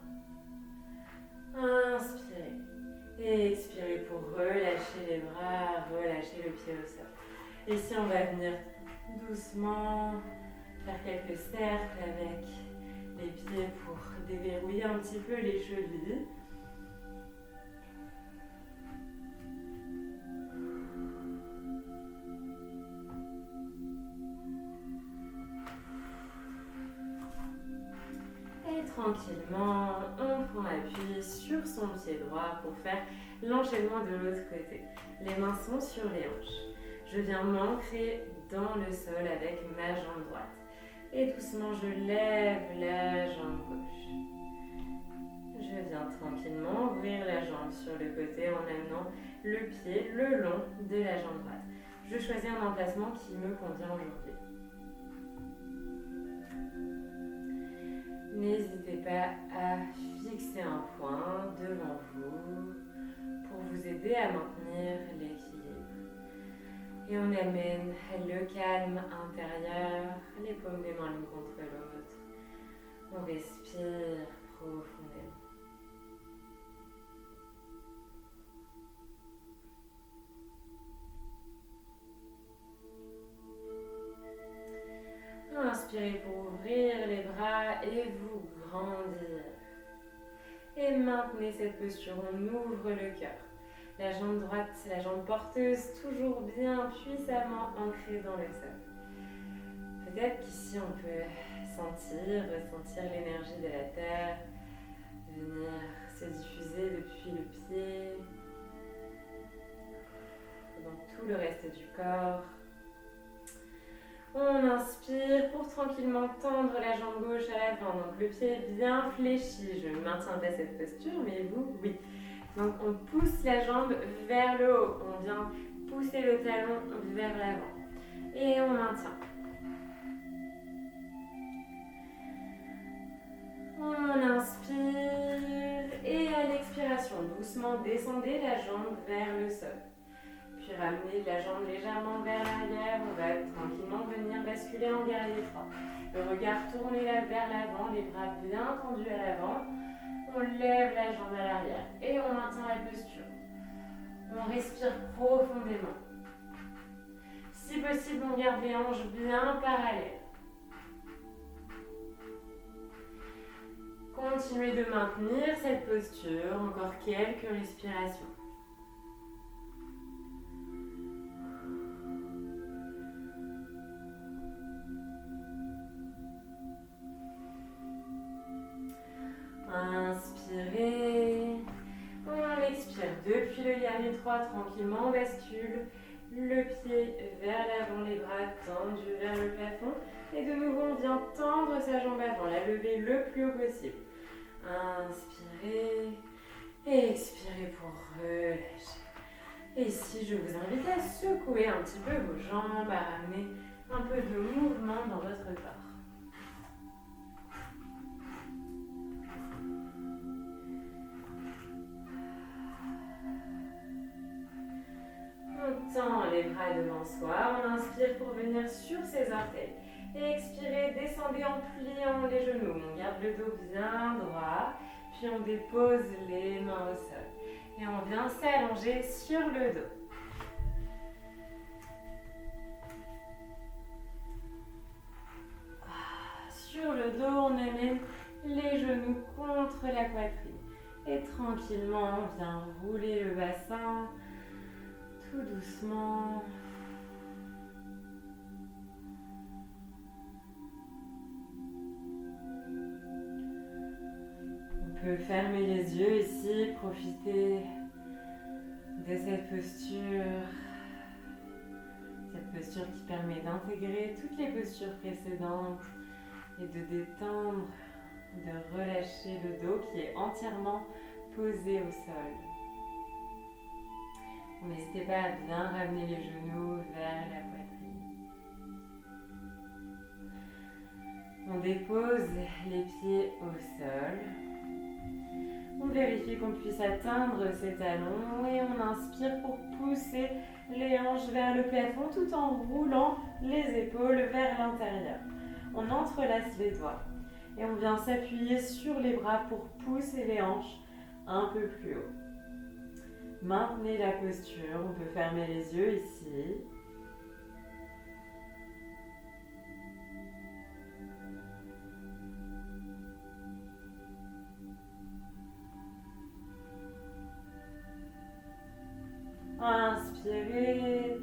Inspirez. Et expirez pour relâcher les bras, relâcher le pied au sol. Et si on va venir doucement faire quelques cercles avec les pieds pour déverrouiller un petit peu les chevilles. Et tranquillement, on prend appui sur son pied droit pour faire l'enchaînement de l'autre côté. Les mains sont sur les hanches. Je viens m'ancrer dans le sol avec ma jambe droite. Et doucement, je lève la jambe gauche. Je viens tranquillement ouvrir la jambe sur le côté en amenant le pied le long de la jambe droite. Je choisis un emplacement qui me convient aujourd'hui. N'hésitez pas à fixer un point devant vous pour vous aider à maintenir l'équilibre. Et on amène le calme intérieur, les paumes des mains l'une contre l'autre. On respire profondément. Inspirez pour ouvrir les bras et vous grandir. Et maintenez cette posture, on ouvre le cœur. La jambe droite, la jambe porteuse, toujours bien puissamment ancrée dans le sol. Peut-être qu'ici on peut ressentir l'énergie de la terre, venir se diffuser depuis le pied, dans tout le reste du corps. On inspire pour tranquillement tendre la jambe gauche à l'avant. Donc le pied est bien fléchi. Je maintiendrai cette posture, mais vous, oui. Donc on pousse la jambe vers le haut. On vient pousser le talon vers l'avant. Et on maintient. On inspire et à l'expiration, doucement descendez la jambe vers le sol. Puis ramenez la jambe légèrement vers l'arrière. On va tranquillement venir basculer en guerrier 3. Le regard tourné vers l'avant, les bras bien tendus à l'avant. On lève la jambe à l'arrière et on maintient la posture. On respire profondément. Si possible, on garde les hanches bien parallèles. Continuez de maintenir cette posture, encore quelques respirations. Inspirez, on expire depuis le guerrier 3, tranquillement on bascule le pied vers l'avant, les bras tendus vers le plafond et de nouveau on vient tendre sa jambe avant, la lever le plus haut possible. Inspirez et expirez pour relâcher. Et ici je vous invite à secouer un petit peu vos jambes, à ramener un peu de mouvement dans votre corps. On tend les bras devant soi, on inspire pour venir sur ses orteils. Et expirez, descendez en pliant les genoux. On garde le dos bien droit, puis on dépose les mains au sol. Et on vient s'allonger sur le dos. Sur le dos, on amène les genoux contre la poitrine. Et tranquillement, on vient rouler le bassin. Tout doucement. On peut fermer les yeux ici, profiter de cette posture. Cette posture qui permet d'intégrer toutes les postures précédentes et de détendre, de relâcher le dos qui est entièrement posé au sol. N'hésitez pas à bien ramener les genoux vers la poitrine. On dépose les pieds au sol. On vérifie qu'on puisse atteindre ses talons et on inspire pour pousser les hanches vers le plafond tout en roulant les épaules vers l'intérieur. On entrelace les doigts et on vient s'appuyer sur les bras pour pousser les hanches un peu plus haut. Maintenez la posture, on peut fermer les yeux ici. Inspirez,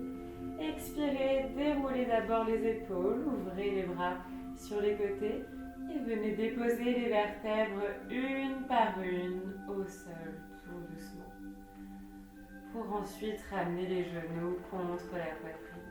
expirez, déroulez d'abord les épaules, ouvrez les bras sur les côtés et venez déposer les vertèbres une par une au sol, tout doucement. Pour ensuite ramener les genoux contre la poitrine.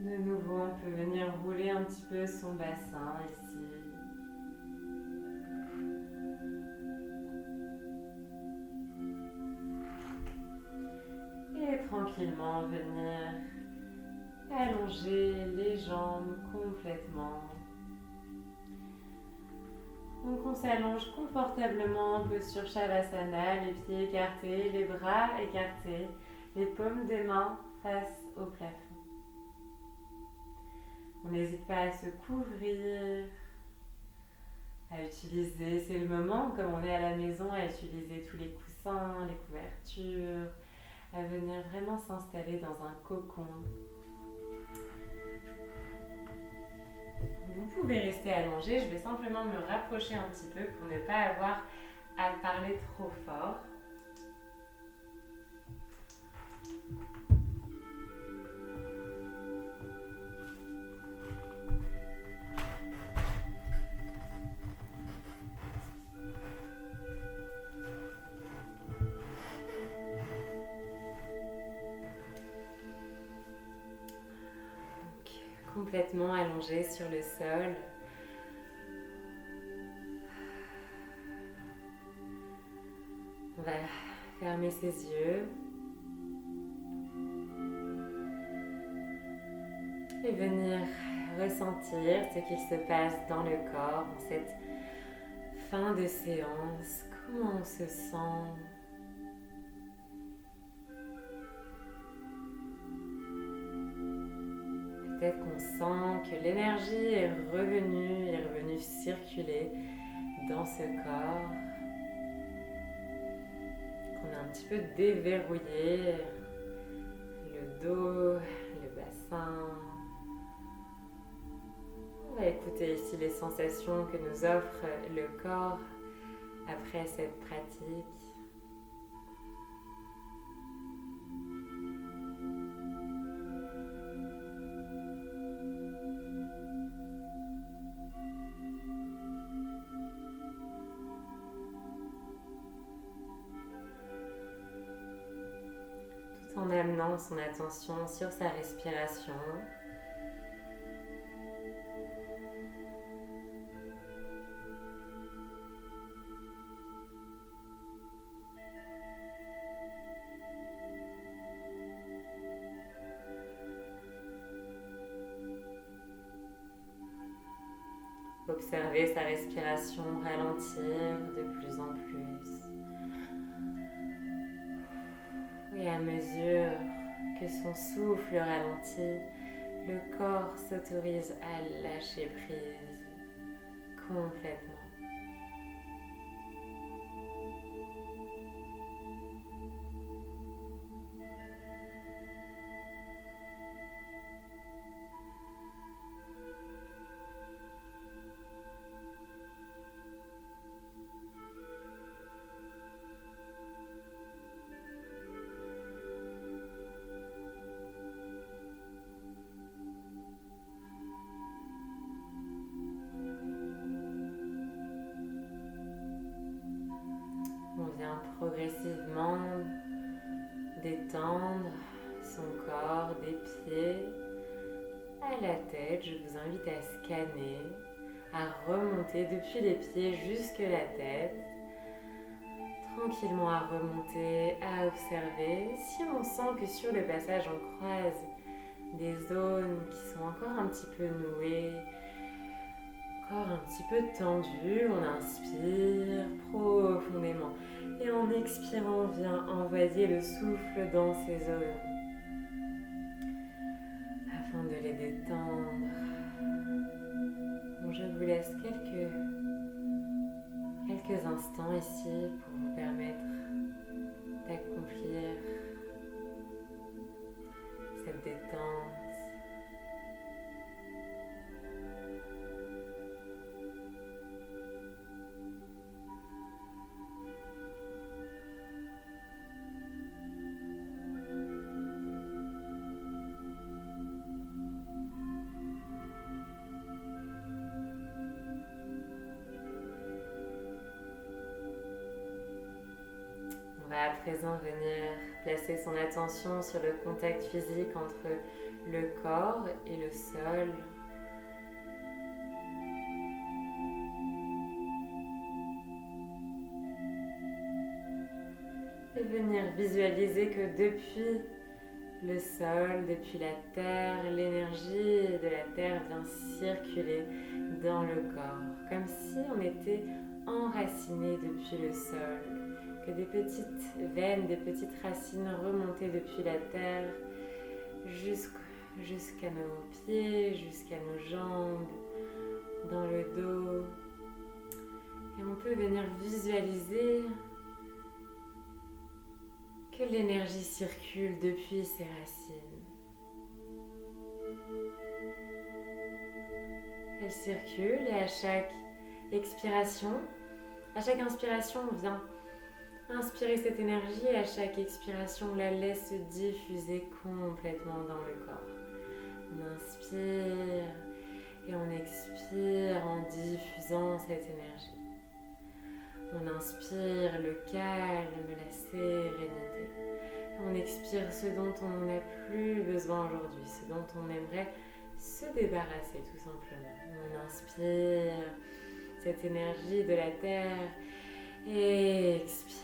De nouveau, on peut venir rouler un petit peu son bassin ici. Et tranquillement venir allonger les jambes complètement. Donc on s'allonge confortablement en posture Shavasana, les pieds écartés, les bras écartés, les paumes des mains face au plafond. On n'hésite pas à se couvrir, à utiliser, c'est le moment comme on est à la maison, à utiliser tous les coussins, les couvertures, à venir vraiment s'installer dans un cocon. Vous pouvez rester allongé, je vais simplement me rapprocher un petit peu pour ne pas avoir à parler trop fort. complètement allongé sur le sol. On va fermer ses yeux et venir ressentir ce qu'il se passe dans le corps en cette fin de séance. Comment on se sent? Peut-être qu'on sent que l'énergie est revenue circuler dans ce corps, qu'on a un petit peu déverrouillé le dos, le bassin. On va écouter ici les sensations que nous offre le corps après cette pratique. Tout en amenant son attention sur sa respiration. Observez sa respiration ralentir de plus en plus. Et à mesure que son souffle ralentit, le corps s'autorise à lâcher prise complètement. On vient progressivement détendre son corps des pieds à la tête. Je vous invite à scanner, à remonter depuis les pieds jusque la tête. Tranquillement à remonter, à observer. Si on sent que sur le passage on croise des zones qui sont encore un petit peu nouées, encore un petit peu tendues, on inspire profondément. Et en expirant, on vient envoyer le souffle dans ces zones afin de les détendre. Donc je vous laisse quelques instants ici pour vous permettre d'accomplir cette détente. On va à présent venir placer son attention sur le contact physique entre le corps et le sol. Et venir visualiser que depuis le sol, depuis la terre, l'énergie de la terre vient circuler dans le corps, comme si on était enraciné depuis le sol. Que des petites veines, des petites racines remontaient depuis la terre jusqu'à nos pieds, jusqu'à nos jambes, dans le dos. Et on peut venir visualiser que l'énergie circule depuis ces racines. Elle circule et à chaque expiration, à chaque inspiration, on vient inspirer cette énergie et à chaque expiration, on la laisse se diffuser complètement dans le corps. On inspire et on expire en diffusant cette énergie. On inspire le calme, la sérénité. On expire ce dont on n'a plus besoin aujourd'hui, ce dont on aimerait se débarrasser tout simplement. On inspire cette énergie de la terre et expire.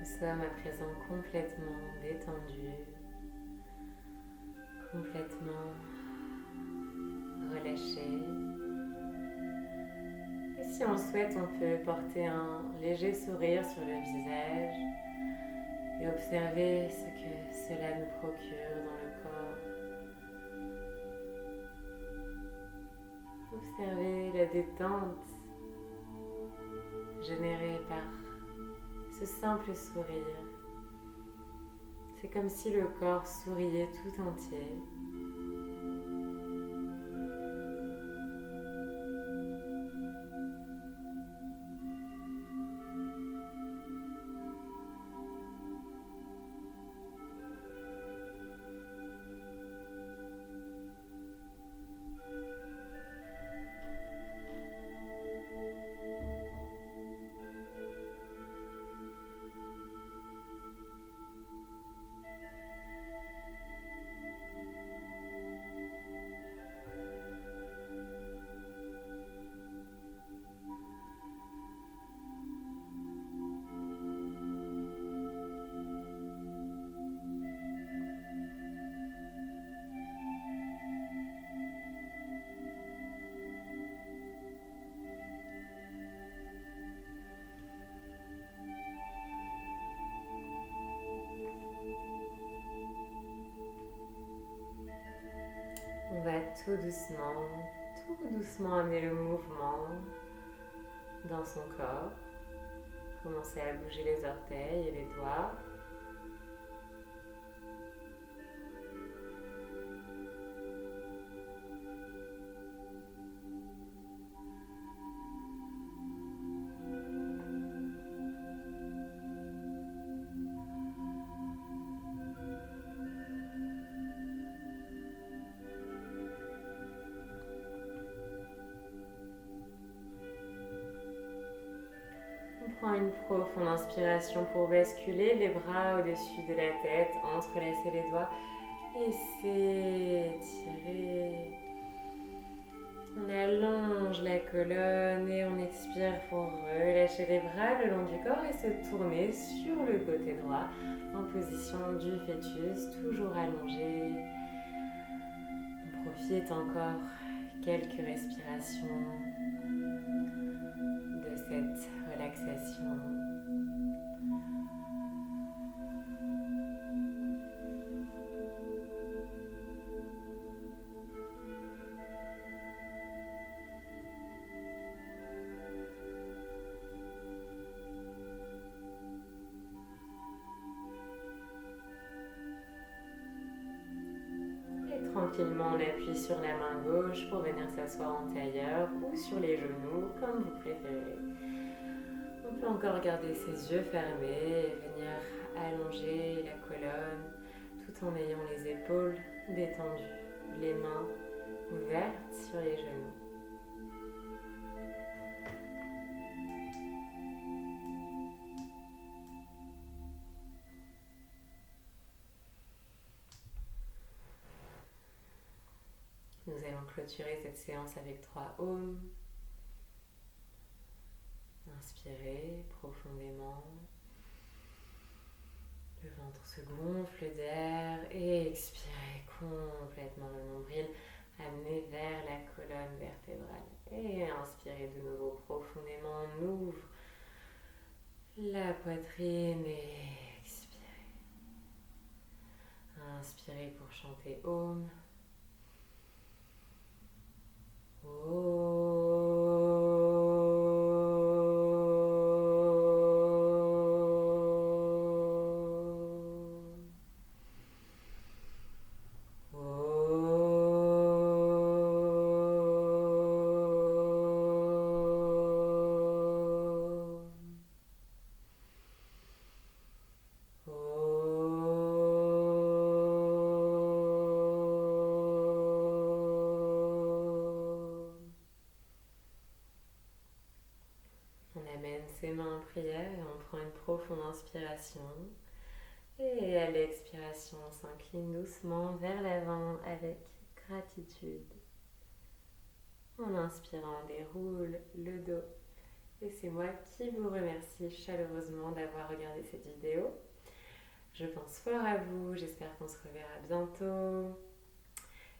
Nous sommes à présent complètement détendus, complètement relâchés. Et si on le souhaite, on peut porter un léger sourire sur le visage et observer ce que cela nous procure dans le corps. Observer la détente générée par ce simple sourire. C'est comme si le corps souriait tout entier. On va tout doucement amener le mouvement dans son corps. Commencer à bouger les orteils et les doigts. Prends une profonde inspiration pour basculer les bras au-dessus de la tête, entrelacer les doigts et s'étirer. On allonge la colonne et on expire pour relâcher les bras le long du corps et se tourner sur le côté droit en position du fœtus, toujours allongé. On profite encore quelques respirations de cette relaxation. Et tranquillement, on appuie sur la main gauche pour venir s'asseoir en tailleur ou sur les genoux, comme vous préférez. On peut encore garder ses yeux fermés et venir allonger la colonne tout en ayant les épaules détendues, les mains ouvertes sur les genoux. Nous allons clôturer cette séance avec 3 ohms. Inspirez profondément. Le ventre se gonfle d'air et expirez complètement le nombril amené vers la colonne vertébrale. Et inspirez de nouveau profondément. On ouvre la poitrine et expirez. Inspirez pour chanter Om. mains en prière et on prend une profonde inspiration. Et à l'expiration, on s'incline doucement vers l'avant avec gratitude. En inspirant, on déroule le dos. Et c'est moi qui vous remercie chaleureusement d'avoir regardé cette vidéo. Je pense fort à vous, j'espère qu'on se reverra bientôt.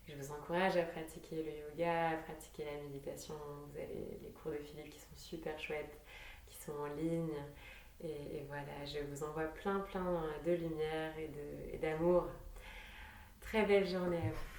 Je vous encourage à pratiquer le yoga, à pratiquer la méditation. Vous avez les cours de Philippe qui sont super chouettes, qui sont en ligne. Et voilà, je vous envoie plein de lumière et d'amour. Très belle journée à vous.